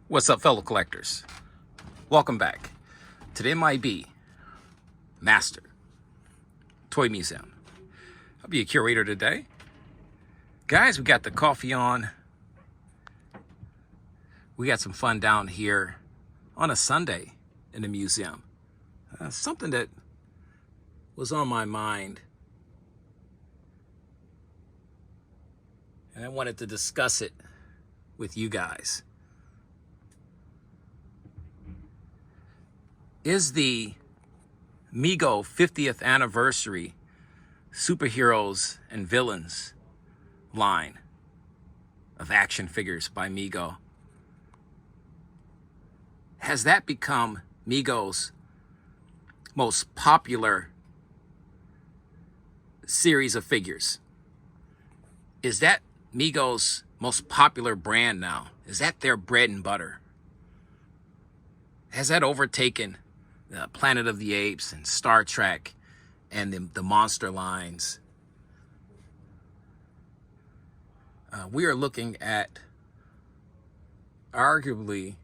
What's up, fellow collectors? Welcome back to the M.I.B. Master Toy Museum. I'll be a curator today. Guys, we got the coffee on. We got some fun down here on a Sunday in the museum. Something that was on my mind, and I wanted to discuss it with you guys. Is the Mego 50th anniversary superheroes and villains line of action figures by Mego, has that become Mego's most popular series of figures? Is that Mego's most popular brand now? Is that their bread and butter? Has that overtaken Planet of the Apes and Star Trek and the monster lines? We are looking at arguably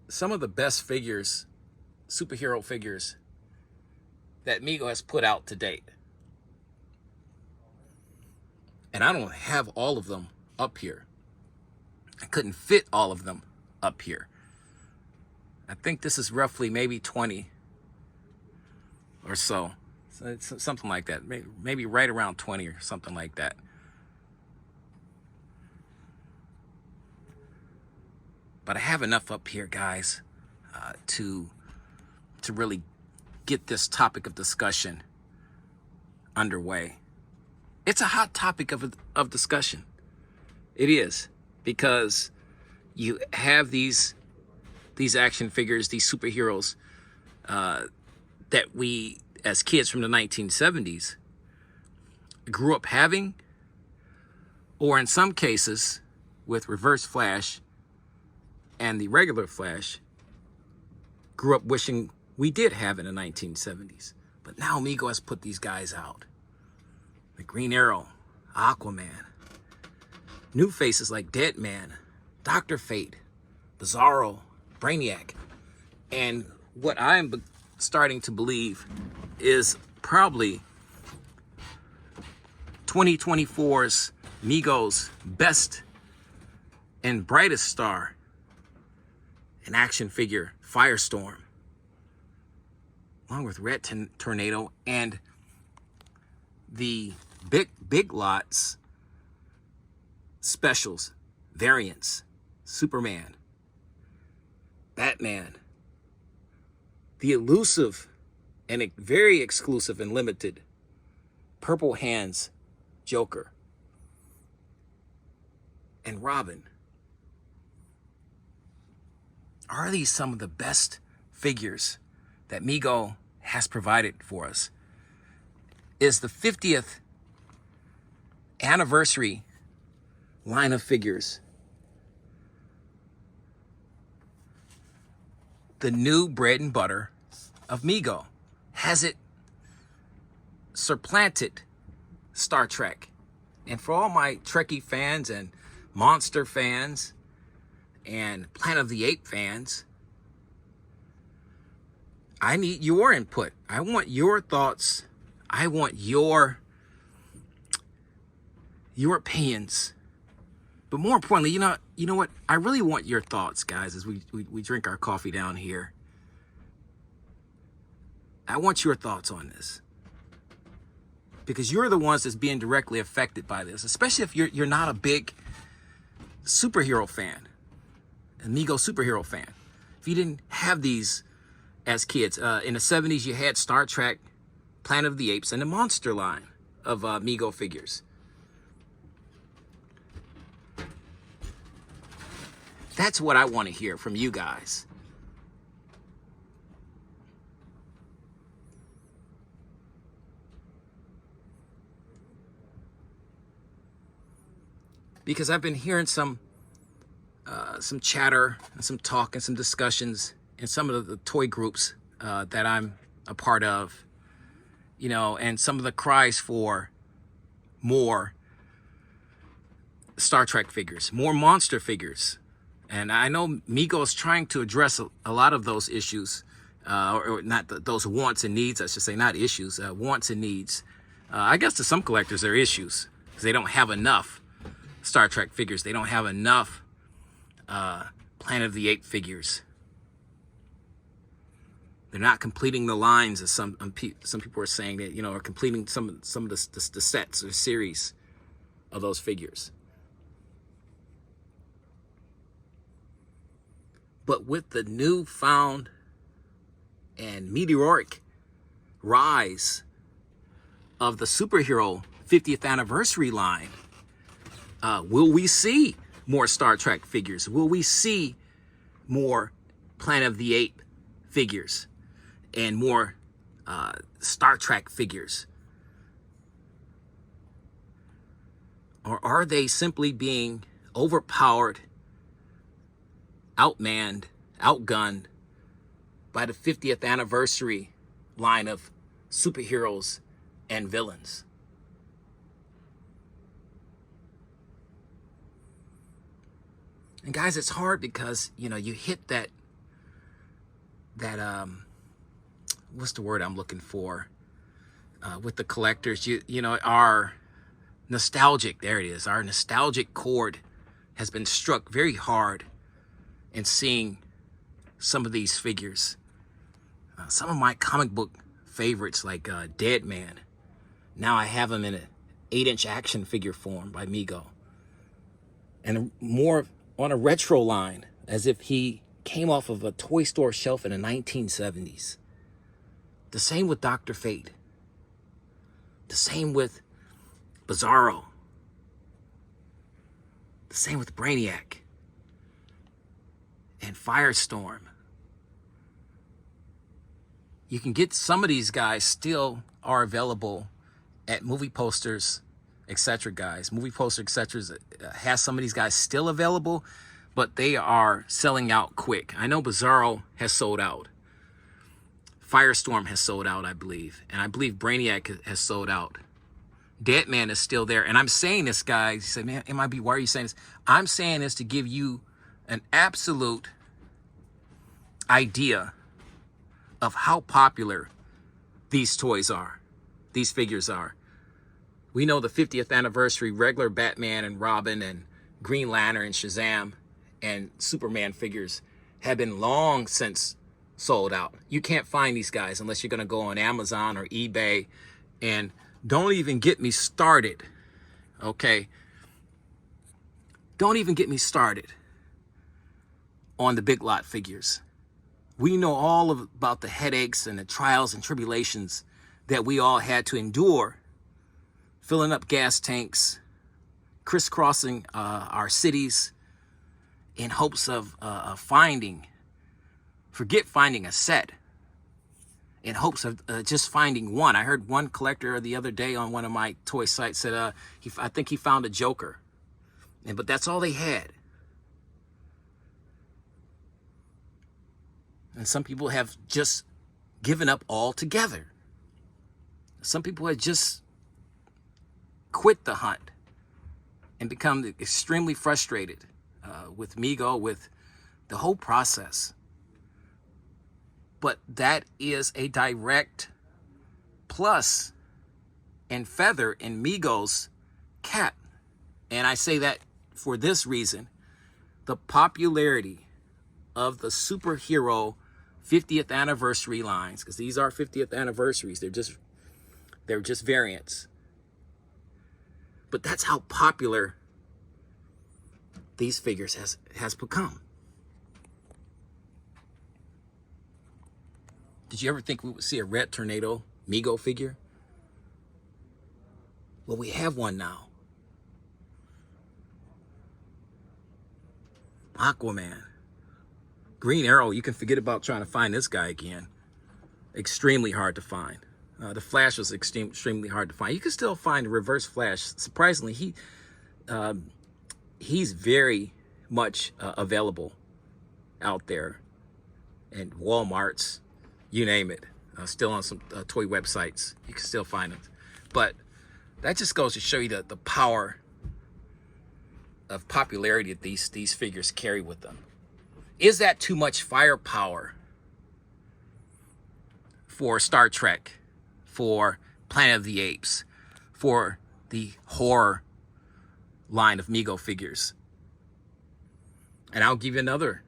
some of the best figures, superhero figures, that Mego has put out to date. And I don't have all of them up here. I couldn't fit all of them up here. I think this is roughly maybe 20 or so. So it's something like that. Maybe right around 20 or something like that. But I have enough up here, guys, to really get this topic of discussion underway. It's a hot topic of discussion. It is, because you have these action figures, these superheroes that we, as kids from the 1970s, grew up having, or in some cases, with Reverse Flash and the regular Flash, grew up wishing we did have in the 1970s. But now Mego has put these guys out. The Green Arrow, Aquaman, new faces like Deadman, Dr. Fate, Bizarro, Brainiac, and what I'm starting to believe is probably 2024's Mego's best and brightest star, an action figure, Firestorm, along with Red Tornado and the big lots specials, variants, Superman, Batman, the elusive and very exclusive and limited Purple Hands Joker, and Robin. Are these some of the best figures that Mego has provided for us? Is the 50th anniversary line of figures the new bread and butter of Mego? Has it supplanted Star Trek? And for all my Trekkie fans and monster fans and Planet of the Apes fans, I need your input. I want your thoughts. I want your opinions. But more importantly, you know what? I really want your thoughts, guys, as we drink our coffee down here. I want your thoughts on this, because you're the ones that's being directly affected by this, especially if you're not a big superhero fan, a Mego superhero fan. If you didn't have these as kids, in the 70s, you had Star Trek, Planet of the Apes, and the monster line of Mego figures. That's what I want to hear from you guys. Because I've been hearing some chatter and some talk and some discussions in some of the toy groups that I'm a part of, and some of the cries for more Star Trek figures, more monster figures. And I know Mego is trying to address a lot of those issues, or not those wants and needs, I should say, not issues, wants and needs. I guess to some collectors they're issues because they don't have enough Star Trek figures. They don't have enough Planet of the Apes figures. They're not completing the lines, as some people are saying, that, you know, are completing some of the sets or series of those figures. But with the newfound and meteoric rise of the superhero 50th anniversary line, will we see more Star Trek figures? Will we see more Planet of the Apes figures and more Star Trek figures? Or are they simply being overpowered, outmanned, outgunned by the 50th anniversary line of superheroes and villains? And guys, it's hard because, you know, you hit that what's the word I'm looking for, with the collectors, you know, our nostalgic, there it is, our nostalgic chord has been struck very hard in seeing some of these figures. Some of my comic book favorites, like Dead Man, now I have him in an 8-inch action figure form by Mego, and more on a retro line, as if he came off of a toy store shelf in the 1970s. The same with Dr. Fate. The same with Bizarro. The same with Brainiac and Firestorm. You can get some of these guys still are available at Movie Posters, etc. guys. Movie Poster, etc. has some of these guys still available, but they are selling out quick. I know Bizarro has sold out. Firestorm has sold out, I believe. And I believe Brainiac has sold out. Dead Man is still there. And I'm saying this, guys. You say, man, M.I.B, why are you saying this? I'm saying this to give you an absolute idea of how popular these toys are, these figures are. We know the 50th anniversary regular Batman and Robin and Green Lantern and Shazam and Superman figures have been long since sold out. You can't find these guys unless you're going to go on Amazon or eBay. And don't even get me started, okay? Don't even get me started on the big lot figures. We know all about the headaches and the trials and tribulations that we all had to endure, filling up gas tanks, crisscrossing our cities in hopes of finding a set, in hopes of just finding one. I heard one collector the other day on one of my toy sites said I think he found a Joker, but that's all they had. And some people have just given up altogether. Some people have just quit the hunt and become extremely frustrated with Mego, with the whole process. But that is a direct plus and feather in Mego's cap. And I say that for this reason: the popularity of the superhero 50th anniversary lines, because these are 50th anniversaries. They're just variants. But that's how popular these figures has become. Did you ever think we would see a Red Tornado Mego figure? Well, we have one now. Aquaman. Green Arrow, you can forget about trying to find this guy again. Extremely hard to find. The Flash was extremely hard to find. You can still find the Reverse Flash. Surprisingly, he's very much available out there in Walmarts, you name it. Still on some toy websites, you can still find them. But that just goes to show you the power of popularity that these figures carry with them. Is that too much firepower for Star Trek, for Planet of the Apes, for the horror line of Mego figures? And I'll give you another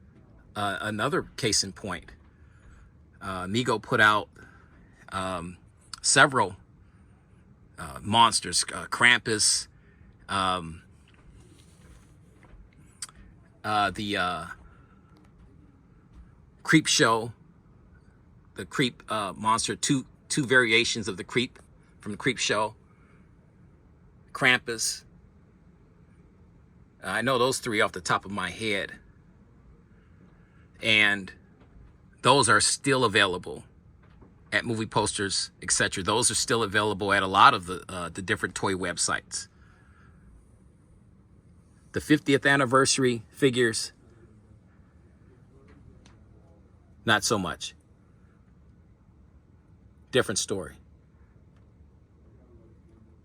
case in point. Mego put out several monsters, Krampus, the Creep Show, the Creep monster, two variations of the Creep from the Creep Show, Krampus. I know those three off the top of my head, and those are still available at movie posters, etc. Those are still available at a lot of the different toy websites. The 50th anniversary figures, not so much. Different story.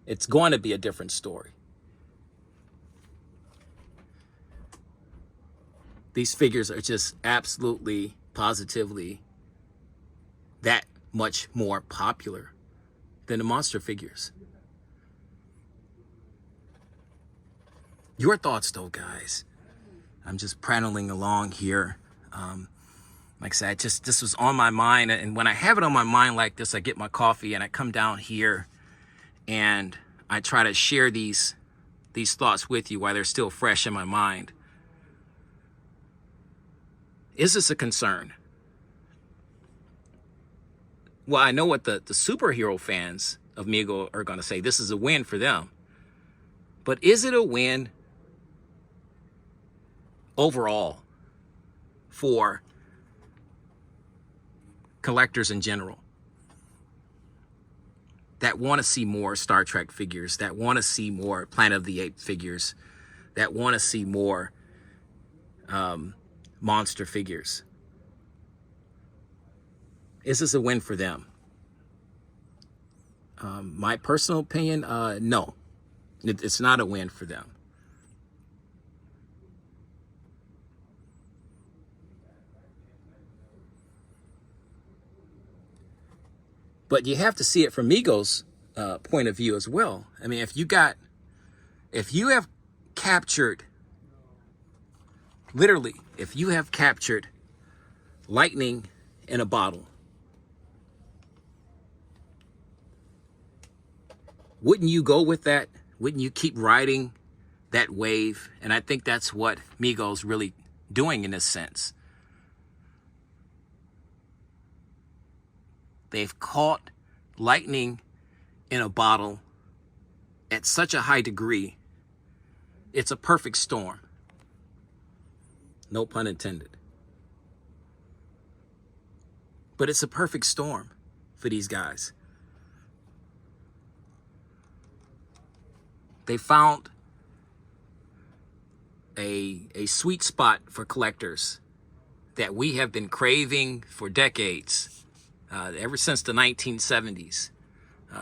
It's going to be a different story. These figures are just absolutely, positively that much more popular than the monster figures. Your thoughts though, guys? I'm just prattling along here. Like I said, this was on my mind, and when I have it on my mind like this, I get my coffee and I come down here and I try to share these thoughts with you while they're still fresh in my mind. Is this a concern? Well, I know what the superhero fans of Mego are going to say. This is a win for them. But is it a win overall for collectors in general that want to see more Star Trek figures, that want to see more Planet of the Apes figures, that want to see more monster figures? Is this a win for them? My personal opinion, no. It's not a win for them. But you have to see it from Mego's point of view as well. I mean, if you have captured, literally, if you have captured lightning in a bottle, wouldn't you go with that? Wouldn't you keep riding that wave? And I think that's what Mego's really doing in this sense. They've caught lightning in a bottle at such a high degree. It's a perfect storm. No pun intended. But it's a perfect storm for these guys. They found a sweet spot for collectors that we have been craving for decades, ever since the 1970s,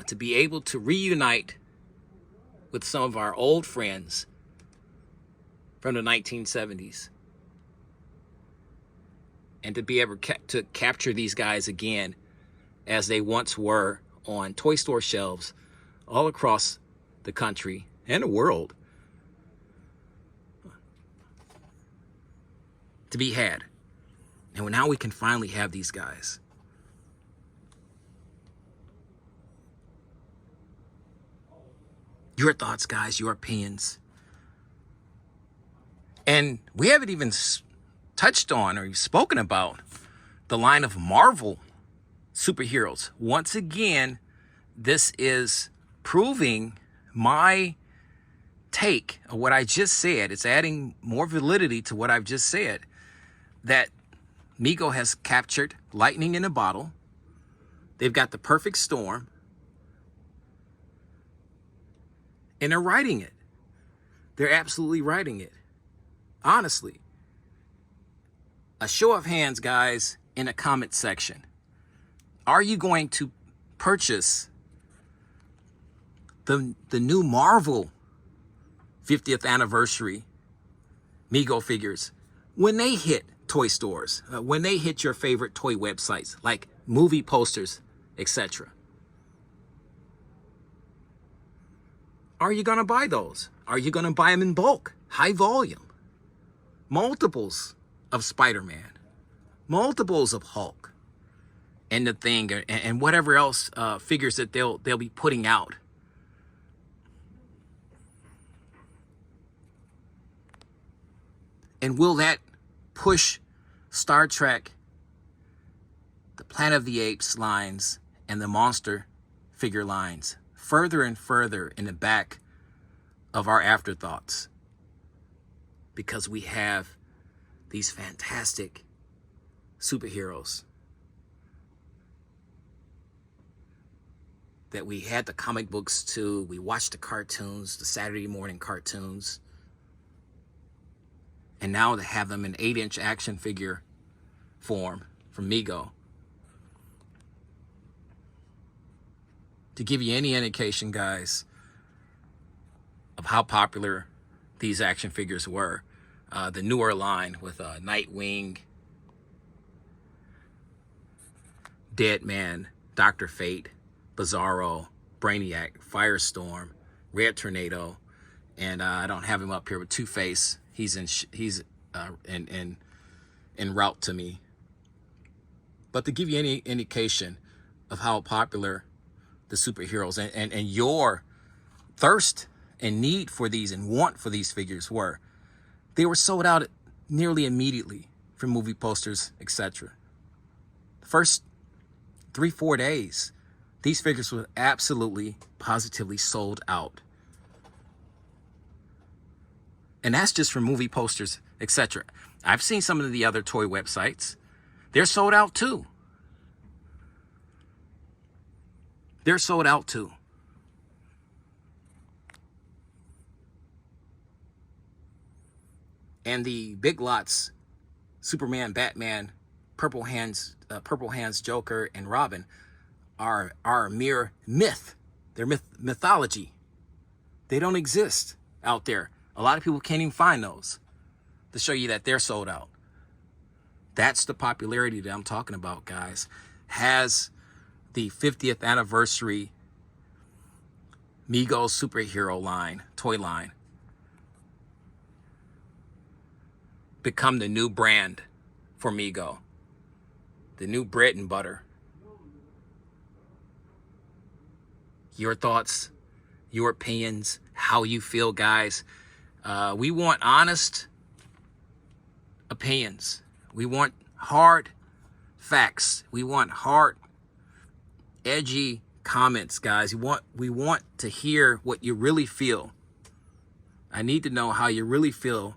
to be able to reunite with some of our old friends from the 1970s and to be able to capture these guys again as they once were on toy store shelves all across the country and the world, to be had. And now we can finally have these guys. Your thoughts, guys, your opinions. And we haven't even touched on or spoken about the line of Marvel superheroes. Once again, this is proving my take of what I just said. It's adding more validity to what I've just said, that Mego has captured lightning in a bottle. They've got the perfect storm, and they're writing it. They're absolutely writing it. Honestly. A show of hands, guys, in the comment section. Are you going to purchase the new Marvel 50th anniversary Mego figures, when they hit toy stores, when they hit your favorite toy websites like movie posters, etc. Are you going to buy those? Are you going to buy them in bulk, high volume? Multiples of Spider-Man, multiples of Hulk, and the Thing, and whatever else figures that they'll be putting out. And will that push Star Trek, the Planet of the Apes lines, and the monster figure lines further and further in the back of our afterthoughts? Because we have these fantastic superheroes that we had the comic books too. We watched the cartoons, the Saturday morning cartoons. And now to have them in 8-inch action figure form from Mego. To give you any indication, guys, of how popular these action figures were, the newer line with Nightwing, Deadman, Dr. Fate, Bizarro, Brainiac, Firestorm, Red Tornado, and I don't have him up here with Two-Face. He's en route to me. But to give you any indication of how popular the superheroes and your thirst and need for these and want for these figures were, they were sold out nearly immediately from movie posters, etc. The first 3-4 days, these figures were absolutely, positively sold out. And that's just from movie posters, etc. I've seen some of the other toy websites. They're sold out too. They're sold out too. And the big lots, Superman, Batman, Purple Hands Joker, and Robin are a mere myth. They're mythology. They don't exist out there. A lot of people can't even find those to show you that they're sold out. That's the popularity that I'm talking about, guys. Has the 50th anniversary Mego superhero line, toy line, become the new brand for Mego? The new bread and butter. Your thoughts, your opinions, how you feel, guys. We want honest opinions. We want hard facts. We want hard, edgy comments, guys. We want to hear what you really feel. I need to know how you really feel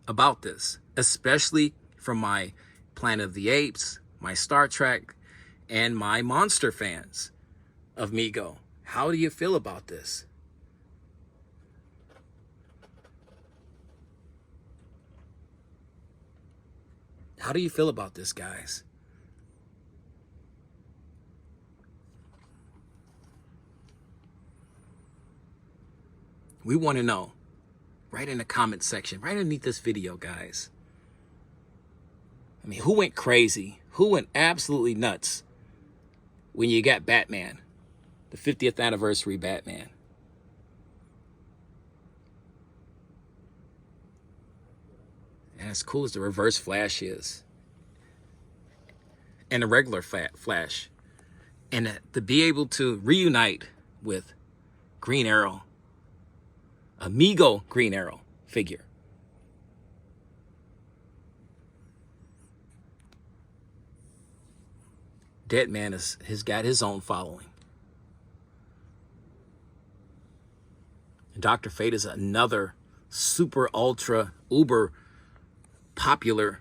about this, especially from my Planet of the Apes, my Star Trek, and my monster fans of Mego. How do you feel about this? How do you feel about this, guys? We want to know. Right in the comment section, right underneath this video, guys. I mean, who went crazy? Who went absolutely nuts when you got Batman, the 50th anniversary Batman? And as cool as the Reverse Flash is, and the regular Flash, and to be able to reunite with Green Arrow, a Mego Green Arrow figure. Deadman has got his own following. And Dr. Fate is another super, ultra, uber popular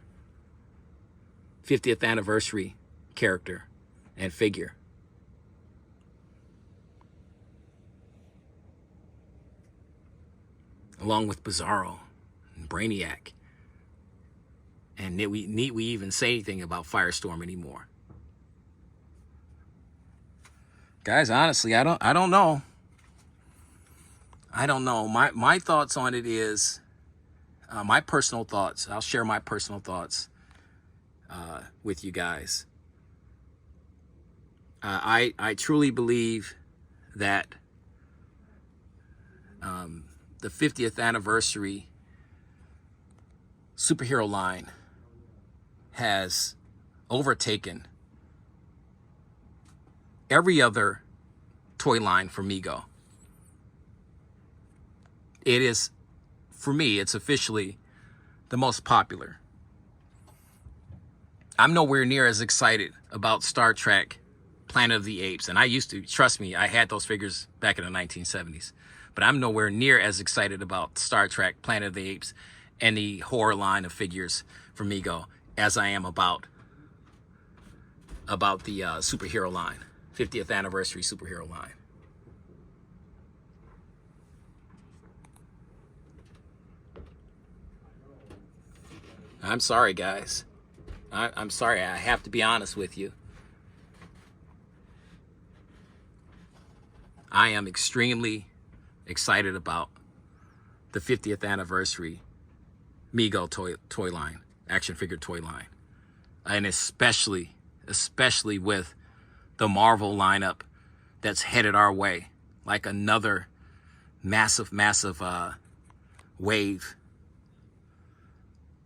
50th anniversary character and figure. Along with Bizarro and Brainiac. And need we even say anything about Firestorm anymore? Guys, honestly, I don't know. I don't know. My thoughts on it is, my personal thoughts. I'll share my personal thoughts with you guys. I truly believe that the 50th anniversary superhero line has overtaken every other toy line from Mego. It is, for me, it's officially the most popular. I'm nowhere near as excited about Star Trek Planet of the Apes. And I used to, trust me, I had those figures back in the 1970s. But I'm nowhere near as excited about Star Trek Planet of the Apes and the horror line of figures from Mego as I am about the superhero line, 50th anniversary superhero line. I'm sorry, guys. I'm sorry. I have to be honest with you. I am extremely excited about the 50th anniversary Mego toy line, action figure toy line. And especially with the Marvel lineup that's headed our way, like another massive wave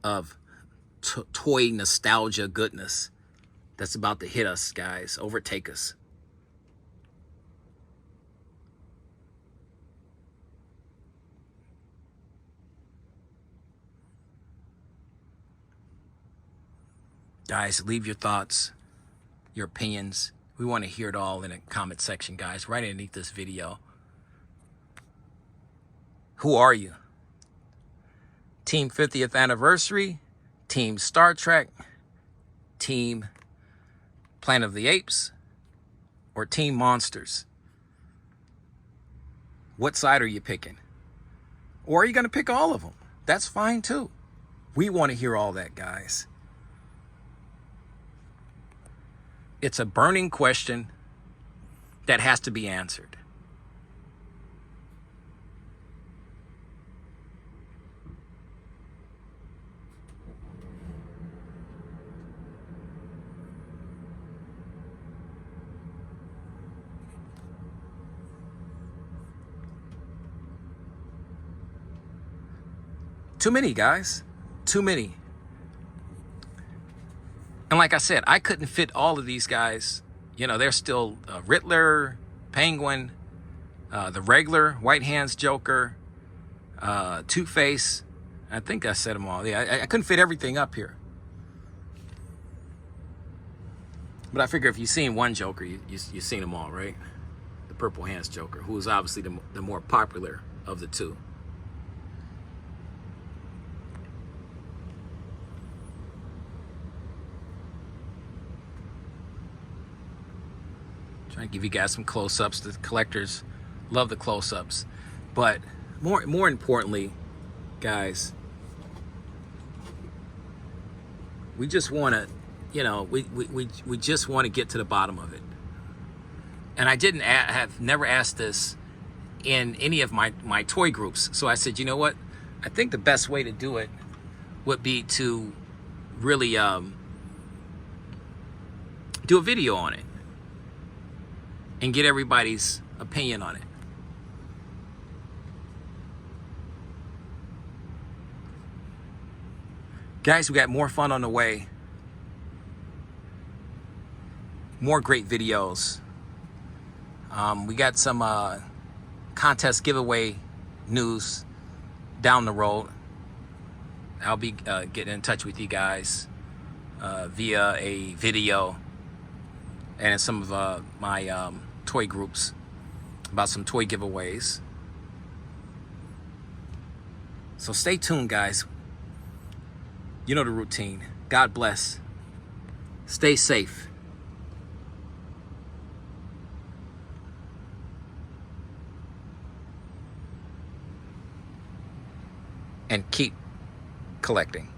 of toy nostalgia goodness that's about to hit us, guys, overtake us. Guys, leave your thoughts, your opinions. We want to hear it all in the comment section, guys, right underneath this video. Who are you? Team 50th anniversary, Team Star Trek, Team Planet of the Apes, or Team Monsters? What side are you picking? Or are you going to pick all of them? That's fine too. We want to hear all that, guys. It's a burning question that has to be answered. Too many, guys. Too many. And like I said, I couldn't fit all of these guys. You know, there's still Riddler, Penguin, the regular White Hands Joker, Two-Face. I think I said them all. Yeah, I couldn't fit everything up here. But I figure if you've seen one Joker, you've seen them all, right? The Purple Hands Joker, who is obviously the more popular of the two. Trying to give you guys some close-ups. The collectors love the close-ups. But more importantly, guys, we just want to, you know, we just want to get to the bottom of it. And I have never asked this in any of my toy groups. So I said, you know what? I think the best way to do it would be to really do a video on it and get everybody's opinion on it. Guys, we got more fun on the way. More great videos. We got some contest giveaway news down the road. I'll be getting in touch with you guys via a video and in some of my toy groups about some toy giveaways. So stay tuned, guys. You know the routine. God bless. Stay safe. And keep collecting.